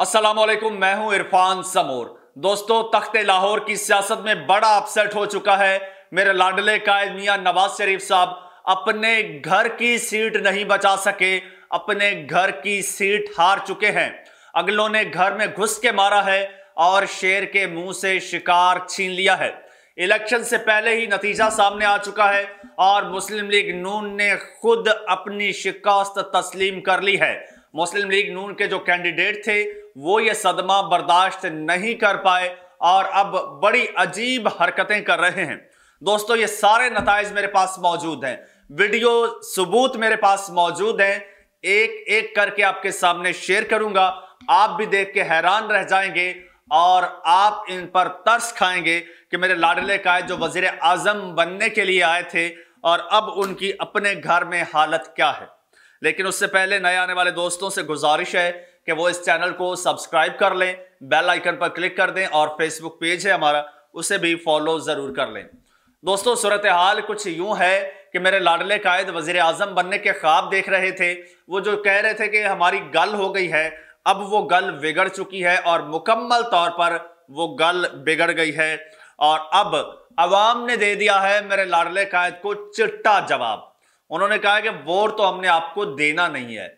अस्सलाम वालेकुम, मैं हूं इरफान समूर। दोस्तों, तख्ते लाहौर की सियासत में बड़ा अपसेट हो चुका है। मेरे लाडले कायद मियां नवाज शरीफ साहब अपने घर की सीट नहीं बचा सके, अपने घर की सीट हार चुके हैं। अगलों ने घर में घुस के मारा है और शेर के मुंह से शिकार छीन लिया है। इलेक्शन से पहले ही नतीजा सामने आ चुका है और मुस्लिम लीग नून ने खुद अपनी शिकस्त तस्लीम कर ली है। मुस्लिम लीग नून के जो कैंडिडेट थे वो ये सदमा बर्दाश्त नहीं कर पाए और अब बड़ी अजीब हरकतें कर रहे हैं। दोस्तों, ये सारे नताइज मेरे पास मौजूद हैं, वीडियो सबूत मेरे पास मौजूद हैं, एक एक करके आपके सामने शेयर करूंगा। आप भी देख के हैरान रह जाएंगे और आप इन पर तरस खाएंगे कि मेरे लाडले कायद जो वजीर आजम बनने के लिए आए थे और अब उनकी अपने घर में हालत क्या है। लेकिन उससे पहले नए आने वाले दोस्तों से गुजारिश है कि वो इस चैनल को सब्सक्राइब कर लें, बेल आइकन पर क्लिक कर दें और फेसबुक पेज है हमारा, उसे भी फॉलो जरूर कर लें। दोस्तों, सूरत हाल कुछ यूं है कि मेरे लाडले कायद वजीर आजम बनने के ख्वाब देख रहे थे। वो जो कह रहे थे कि हमारी गल हो गई है, अब वो गल बिगड़ चुकी है और मुकम्मल तौर पर वो गल बिगड़ गई है और अब अवाम ने दे दिया है मेरे लाडले कायद को चिट्टा जवाब। उन्होंने कहा कि वोट तो हमने आपको देना नहीं है।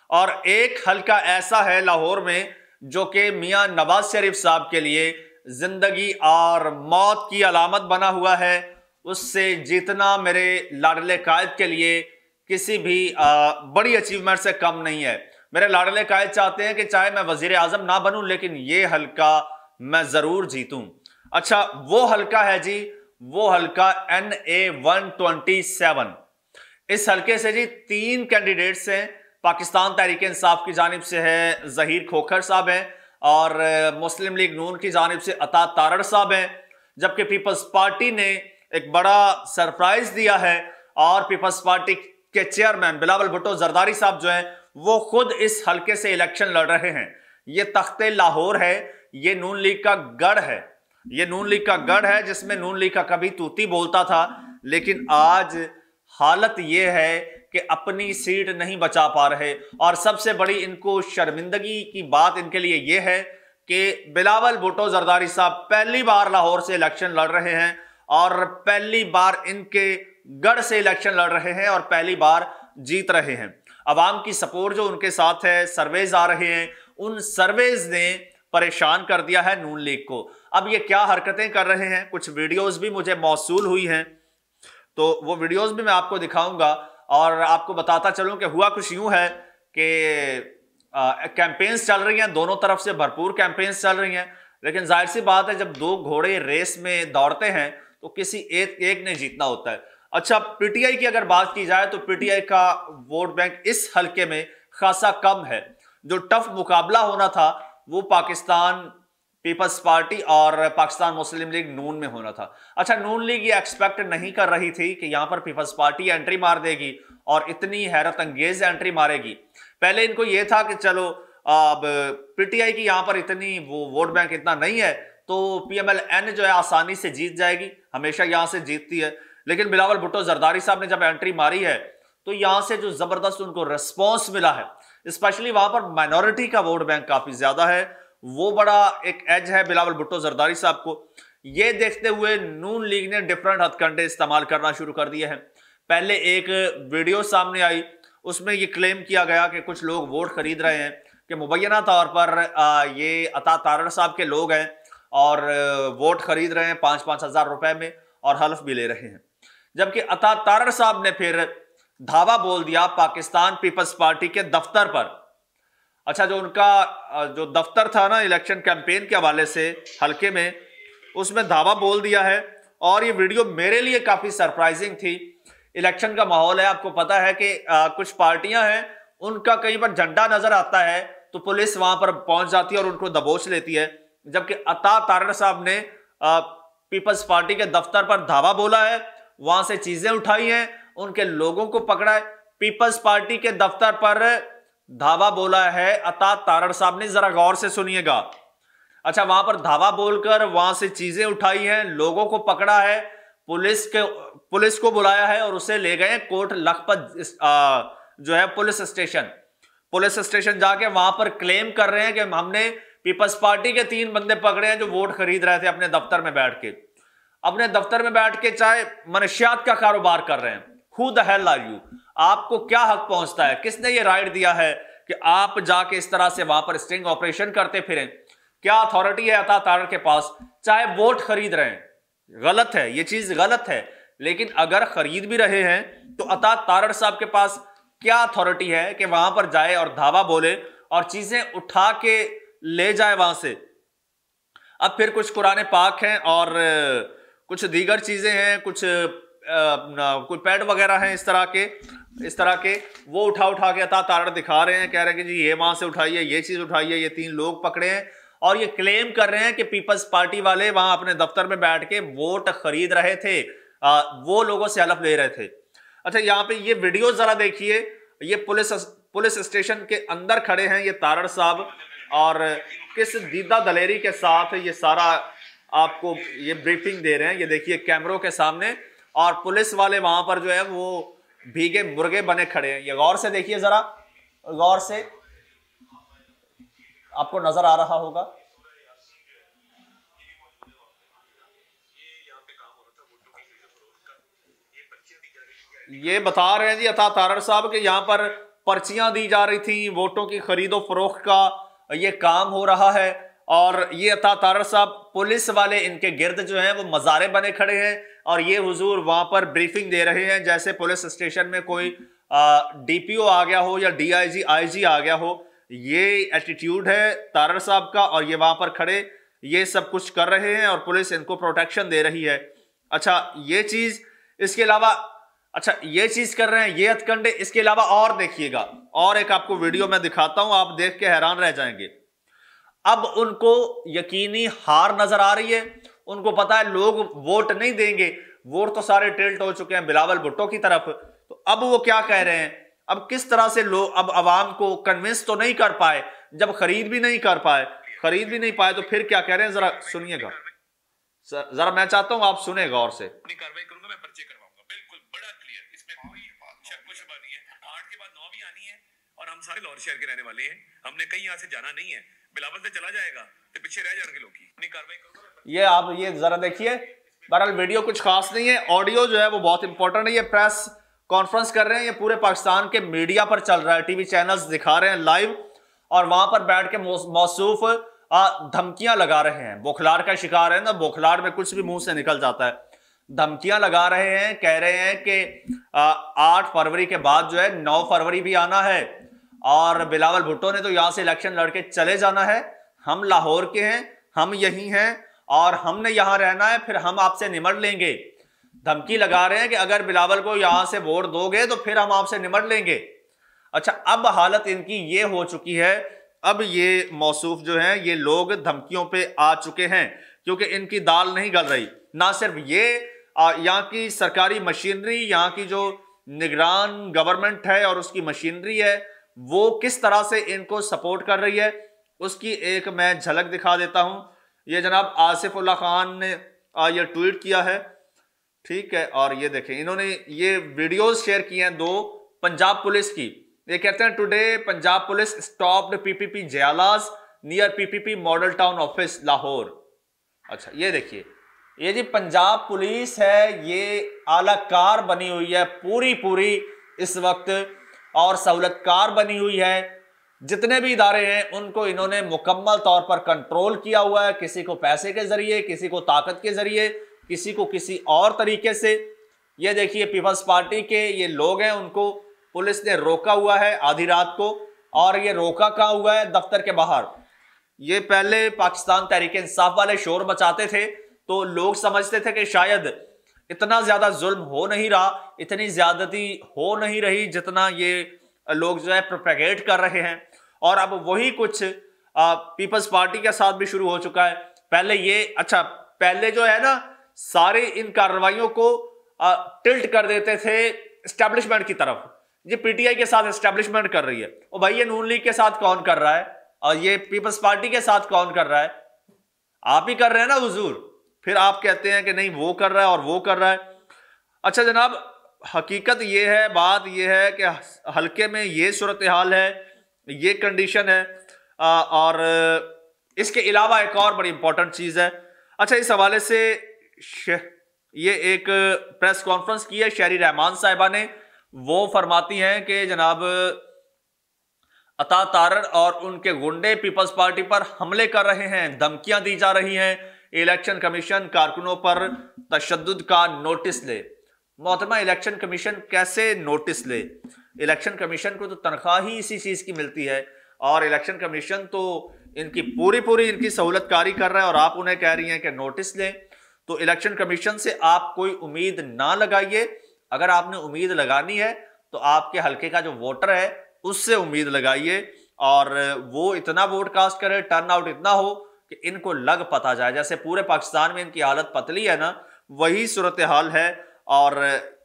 और एक हल्का ऐसा है लाहौर में जो कि मियां नवाज शरीफ साहब के लिए जिंदगी और मौत की अलामत बना हुआ है। उससे जीतना मेरे लाडले कायद के लिए किसी भी बड़ी अचीवमेंट से कम नहीं है। मेरे लाडले कायद चाहते हैं कि चाहे मैं वजीर आजम ना बनूं लेकिन ये हल्का मैं जरूर जीतूं। अच्छा, वो हल्का है जी, वो हल्का NA 127। इस हल्के से जी 3 कैंडिडेट्स हैं। पाकिस्तान तहरीक इंसाफ की जानिब से है जहीर खोखर साहब हैं और मुस्लिम लीग नून की जानिब से अता तारड़ साहब हैं। जबकि पीपल्स पार्टी ने एक बड़ा सरप्राइज दिया है और पीपल्स पार्टी के चेयरमैन बिलावल भुट्टो जरदारी साहब जो हैं वो खुद इस हल्के से इलेक्शन लड़ रहे हैं। ये तख्ते लाहौर है, ये नून लीग का गढ़ है, ये नून लीग का गढ़ है जिसमें नून लीग का कभी तूती बोलता था। लेकिन आज हालत यह है कि अपनी सीट नहीं बचा पा रहे और सबसे बड़ी इनको शर्मिंदगी की बात इनके लिए यह है कि बिलावल भुट्टो जरदारी साहब पहली बार लाहौर से इलेक्शन लड़ रहे हैं और पहली बार इनके गढ़ से इलेक्शन लड़ रहे हैं और पहली बार जीत रहे हैं। अवाम की सपोर्ट जो उनके साथ है, सर्वेज आ रहे हैं, उन सर्वेज ने परेशान कर दिया है नून लीग को। अब ये क्या हरकतें कर रहे हैं, कुछ वीडियोस भी मुझे मौसूल हुई हैं तो वो वीडियोस भी मैं आपको दिखाऊंगा और आपको बताता चलूं कि हुआ कुछ यूं है कि कैंपेन्स चल रही हैं, दोनों तरफ से भरपूर कैंपेन्स चल रही हैं। लेकिन जाहिर सी बात है, जब 2 घोड़े रेस में दौड़ते हैं तो किसी एक ने जीतना होता है। अच्छा, पीटीआई की अगर बात की जाए तो पीटीआई का वोट बैंक इस हल्के में खासा कम है। जो टफ मुकाबला होना था वो पाकिस्तान पीपल्स पार्टी और पाकिस्तान मुस्लिम लीग नून में होना था। अच्छा, नून लीग ये एक्सपेक्ट नहीं कर रही थी कि यहां पर पीपल्स पार्टी एंट्री मार देगी और इतनी हैरत अंगेज एंट्री मारेगी। पहले इनको यह था कि चलो अब पीटीआई की यहां पर इतनी वो वोट बैंक इतना नहीं है तो PMLN जो है आसानी से जीत जाएगी, हमेशा यहां से जीतती है। लेकिन बिलावल भुट्टो जरदारी साहब ने जब एंट्री मारी है तो यहां से जो जबरदस्त उनको रिस्पॉन्स मिला है, स्पेशली वहां पर माइनॉरिटी का वोट बैंक काफी ज्यादा है, वो बड़ा एक एज है बिलावल भुट्टो जरदारी साहब को। ये देखते हुए नून लीग ने डिफरेंट हथकंडे इस्तेमाल करना शुरू कर दिए हैं। पहले एक वीडियो सामने आई, उसमें ये क्लेम किया गया कि कुछ लोग वोट खरीद रहे हैं कि मुबैना तौर पर ये अता तारड़ साहब के लोग हैं और वोट खरीद रहे हैं 5-5 हज़ार रुपए में और हल्फ भी ले रहे हैं। जबकि अता तारड़ साहब ने फिर धावा बोल दिया पाकिस्तान पीपल्स पार्टी के दफ्तर पर। अच्छा, जो उनका जो दफ्तर था ना इलेक्शन कैंपेन के हवाले से हल्के में, उसमें धावा बोल दिया है और ये वीडियो मेरे लिए काफी सरप्राइजिंग थी। इलेक्शन का माहौल है, आपको पता है कि कुछ पार्टियां हैं उनका कहीं पर झंडा नजर आता है तो पुलिस वहां पर पहुंच जाती है और उनको दबोच लेती है। जबकि अता तारड़ साहब ने पीपल्स पार्टी के दफ्तर पर धावा बोला है, वहां से चीजें उठाई हैं, उनके लोगों को पकड़ा है। पीपल्स पार्टी के दफ्तर पर धावा बोला है अता तारड़ साहब ने, जरा गौर से सुनिएगा। अच्छा, वहां पर धावा बोलकर वहां से चीजें उठाई हैं, लोगों को पकड़ा है, पुलिस को बुलाया है और उसे ले गए कोट लखपत जो है पुलिस स्टेशन। पुलिस स्टेशन जाके वहां पर क्लेम कर रहे हैं कि हमने पीपल्स पार्टी के 3 बंदे पकड़े हैं जो वोट खरीद रहे थे अपने दफ्तर में बैठ के, चाहे मनशियात का कारोबार कर रहे हैं। Who the hell are you? आपको क्या हक पहुंचता है? किसने ये राइट दिया है कि आप जाके इस तरह से वहां पर स्टिंग ऑपरेशन करते फिरें? क्या अथॉरिटी है अता तारड़ के पास? चाहे वोट खरीद रहे हैं, गलत है, ये चीज गलत है, लेकिन अगर खरीद भी रहे हैं तो अता तारड़ साहब के पास क्या अथॉरिटी है कि वहां पर जाए और धावा बोले और चीजें उठा के ले जाए वहां से? अब फिर कुछ कुरान पाक हैं और कुछ दीगर चीजें हैं, कुछ कोई पैड वगैरह हैं इस तरह के वो उठा के अता तारड़ दिखा रहे हैं, कह रहे हैं कि जी ये वहां से उठाइए, ये चीज उठाइए, ये 3 लोग पकड़े हैं, और ये क्लेम कर रहे हैं कि पीपल्स पार्टी वाले वहां अपने दफ्तर में बैठ के वोट खरीद रहे थे, वो लोगों से हलफ ले रहे थे। अच्छा, यहाँ पे ये वीडियो जरा देखिए, ये पुलिस स्टेशन के अंदर खड़े हैं ये तारड़ साहब, और किस दीदा दलेरी के साथ ये सारा आपको ये ब्रीफिंग दे रहे हैं। ये देखिए कैमरों के सामने, और पुलिस वाले वहां पर जो है वो भीगे मुर्गे बने खड़े हैं। ये गौर से देखिए, जरा गौर से, आपको नजर आ रहा होगा। ये बता रहे हैं जी अता तारड़ साहब कि यहां पर पर्चियां दी जा रही थी, वोटों की खरीदो फरोख्त का ये काम हो रहा है, और ये अता तारड़ साहब पुलिस वाले इनके गिर्द जो हैं वो मज़ारे बने खड़े हैं, और ये हुजूर वहां पर ब्रीफिंग दे रहे हैं जैसे पुलिस स्टेशन में कोई डीपीओ आ गया हो या डीआईजी आईजी आ गया हो। ये एटीट्यूड है तारड़ साहब का, और ये वहां पर खड़े ये सब कुछ कर रहे हैं और पुलिस इनको प्रोटेक्शन दे रही है। अच्छा, ये चीज, इसके अलावा, अच्छा ये चीज कर रहे हैं, ये हथकंडे, इसके अलावा और देखिएगा, और एक आपको वीडियो मैं दिखाता हूं, आप देख के हैरान रह जाएंगे। अब उनको यकीनी हार नजर आ रही है, उनको पता है लोग वोट नहीं देंगे, वोट तो सारे टिल्ट हो चुके हैं बिलावल भुट्टो की तरफ। तो अब वो क्या कह रहे हैं, अब किस तरह से लोग अब अवाम को कन्विंस तो नहीं कर पाए, जब खरीद भी नहीं पाए तो फिर क्या कह रहे हैं, जरा सुनिएगा, जरा मैं चाहता हूं आप सुने गौर से। कार्रवाई करूंगा, मैं पर्चे करवाऊंगा, बिल्कुल बड़ा क्लियर, इसमें कोई शक कुछ नहीं है। 8 के बाद 9 भी आनी है, और हम सारे लाहौर शहर के रहने वाले हैं, हमने कहीं यहाँ से जाना नहीं है। बिलावल से चला जाएगा तो पीछे रह जाएंगे लोग। अपनी कार्रवाई करूंगा। ये आप ये जरा देखिए, बहरहाल वीडियो कुछ खास नहीं है, ऑडियो जो है वो बहुत इंपॉर्टेंट है। ये प्रेस कॉन्फ्रेंस कर रहे हैं, ये पूरे पाकिस्तान के मीडिया पर चल रहा है, टीवी चैनल्स दिखा रहे हैं लाइव, और वहां पर बैठ के मौसूफ धमकियां लगा रहे हैं। बोखलार का शिकार है ना, बोखलार में कुछ भी मुंह से निकल जाता है। धमकियां लगा रहे हैं, कह रहे हैं कि 8 फरवरी के बाद जो है 9 फरवरी भी आना है, और बिलावल भुट्टो ने तो यहां से इलेक्शन लड़के चले जाना है, हम लाहौर के हैं, हम यही हैं और हमने यहां रहना है, फिर हम आपसे निमट लेंगे। धमकी लगा रहे हैं कि अगर बिलावल को यहां से वोट दोगे तो फिर हम आपसे निमट लेंगे। अच्छा, अब हालत इनकी ये हो चुकी है, अब ये मौसूफ जो हैं ये लोग धमकियों पे आ चुके हैं, क्योंकि इनकी दाल नहीं गल रही। ना सिर्फ ये, यहाँ की सरकारी मशीनरी, यहाँ की जो निगरान गवर्नमेंट है और उसकी मशीनरी है, वो किस तरह से इनको सपोर्ट कर रही है, उसकी एक मैं झलक दिखा देता हूं। ये जनाब आसिफ उल्लाह खान ने ये ट्वीट किया है, ठीक है, और ये देखें, इन्होंने ये वीडियोस शेयर किए हैं 2 पंजाब पुलिस की। ये कहते हैं today Punjab police stopped PPP जयालास near PPP model town office Lahore. अच्छा, ये देखिए, ये जी पंजाब पुलिस है, ये आलाकार बनी हुई है पूरी इस वक्त, और सहूलतकार बनी हुई है। जितने भी इदारे हैं उनको इन्होंने मुकम्मल तौर पर कंट्रोल किया हुआ है, किसी को पैसे के जरिए, किसी को ताकत के जरिए, किसी को किसी और तरीके से। ये देखिए पीपल्स पार्टी के ये लोग हैं, उनको पुलिस ने रोका हुआ है आधी रात को, और ये रोका कहाँ हुआ है, दफ्तर के बाहर। ये पहले पाकिस्तान तहरीक इंसाफ वाले शोर मचाते थे तो लोग समझते थे कि शायद इतना ज्यादा जुल्म हो नहीं रहा, इतनी ज्यादती हो नहीं रही जितना ये लोग जो है प्रोपेगेट कर रहे हैं। और अब वही कुछ पीपल्स पार्टी के साथ भी शुरू हो चुका है। पहले ये, अच्छा पहले जो है ना, सारे इन कार्रवाइयों को टिल्ट कर देते थे एस्टेब्लिशमेंट की तरफ। ये पीटीआई के साथ एस्टेब्लिशमेंट कर रही है, और भाई ये नून लीग के साथ कौन कर रहा है, और ये पीपल्स पार्टी के साथ कौन कर रहा है, आप ही कर रहे हैं ना हुजूर। फिर आप कहते हैं कि नहीं वो कर रहा है और वो कर रहा है। अच्छा जनाब, हकीकत ये है, बात ये है कि हल्के में ये सूरत हाल है, ये कंडीशन है। और इसके अलावा एक और बड़ी इंपॉर्टेंट चीज है। अच्छा, इस हवाले से ये एक प्रेस कॉन्फ्रेंस की है शहरी रहमान साहिबा ने। वो फरमाती हैं कि जनाब अता तारड़ और उनके गुंडे पीपल्स पार्टी पर हमले कर रहे हैं, धमकियां दी जा रही हैं, इलेक्शन कमीशन कारकुनों पर तशद्दुद का नोटिस ले। मोहतरमा, इलेक्शन कमीशन कैसे नोटिस ले? इलेक्शन कमीशन को तो तनख्वाह ही इसी चीज की मिलती है और इलेक्शन कमीशन तो इनकी पूरी इनकी सहूलतकारी कर रहा है और आप उन्हें कह रही हैं कि नोटिस लें। तो इलेक्शन कमीशन से आप कोई उम्मीद ना लगाइए। अगर आपने उम्मीद लगानी है तो आपके हल्के का जो वोटर है उससे उम्मीद लगाइए और वो इतना वोट कास्ट करे, टर्नआउट इतना हो कि इनको लग पता जाए। जैसे पूरे पाकिस्तान में इनकी हालत पतली है ना, वही सूरत हाल है। और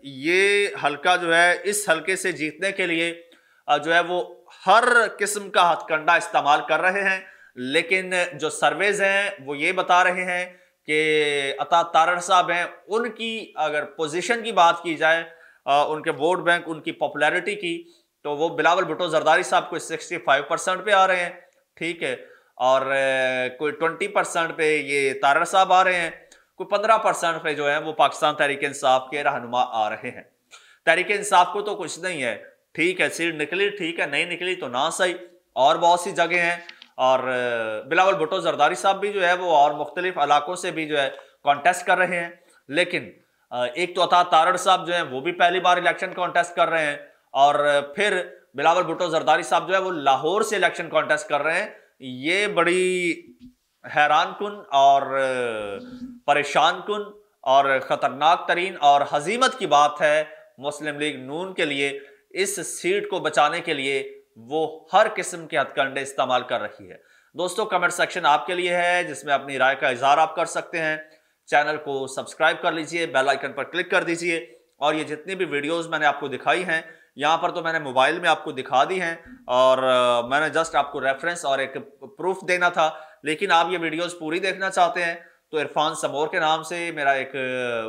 ये हल्का जो है, इस हल्के से जीतने के लिए जो है वो हर किस्म का हथकंडा इस्तेमाल कर रहे हैं। लेकिन जो सर्वेज हैं वो ये बता रहे हैं कि अता तारड़ साहब हैं, उनकी अगर पोजीशन की बात की जाए, उनके वोट बैंक, उनकी पॉपुलैरिटी की, तो वो बिलावल भुट्टो जरदारी साहब को 65% पे आ रहे हैं, ठीक है। और कोई 20% पे ये तारड़ साहब आ रहे हैं, कोई 15% पे जो है वो पाकिस्तान तहरीक इंसाफ के रहनुमा आ रहे हैं। तहरीक इंसाफ को तो कुछ नहीं है, ठीक है, सीट निकली ठीक है, नहीं निकली तो ना सही, और बहुत सी जगह हैं। और बिलावल भुट्टो जरदारी साहब भी जो है वो और मुख्तलिफ इलाकों से भी जो है कॉन्टेस्ट कर रहे हैं। लेकिन एक तो अता तारड़ साहब जो है वो भी पहली बार इलेक्शन कॉन्टेस्ट कर रहे हैं और फिर बिलावल भुट्टो जरदारी साहब जो है वो लाहौर से इलेक्शन कॉन्टेस्ट कर रहे हैं। ये बड़ी हैरान कुन और परेशान कुन और खतरनाक तरीन और हजीमत की बात है मुस्लिम लीग नून के लिए। इस सीट को बचाने के लिए वो हर किस्म के हथकंडे इस्तेमाल कर रही है। दोस्तों, कमेंट सेक्शन आपके लिए है जिसमें अपनी राय का इजहार आप कर सकते हैं। चैनल को सब्सक्राइब कर लीजिए, बेल आइकन पर क्लिक कर दीजिए। और ये जितनी भी वीडियोस मैंने आपको दिखाई हैं, यहाँ पर तो मैंने मोबाइल में आपको दिखा दी हैं और मैंने जस्ट आपको रेफरेंस और एक प्रूफ देना था। लेकिन आप ये वीडियोस पूरी देखना चाहते हैं तो इरफान समोर के नाम से मेरा एक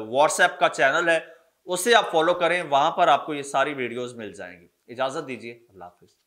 व्हाट्सएप का चैनल है, उसे आप फॉलो करें, वहां पर आपको ये सारी वीडियोस मिल जाएंगी। इजाजत दीजिए, अल्लाह हाफिज।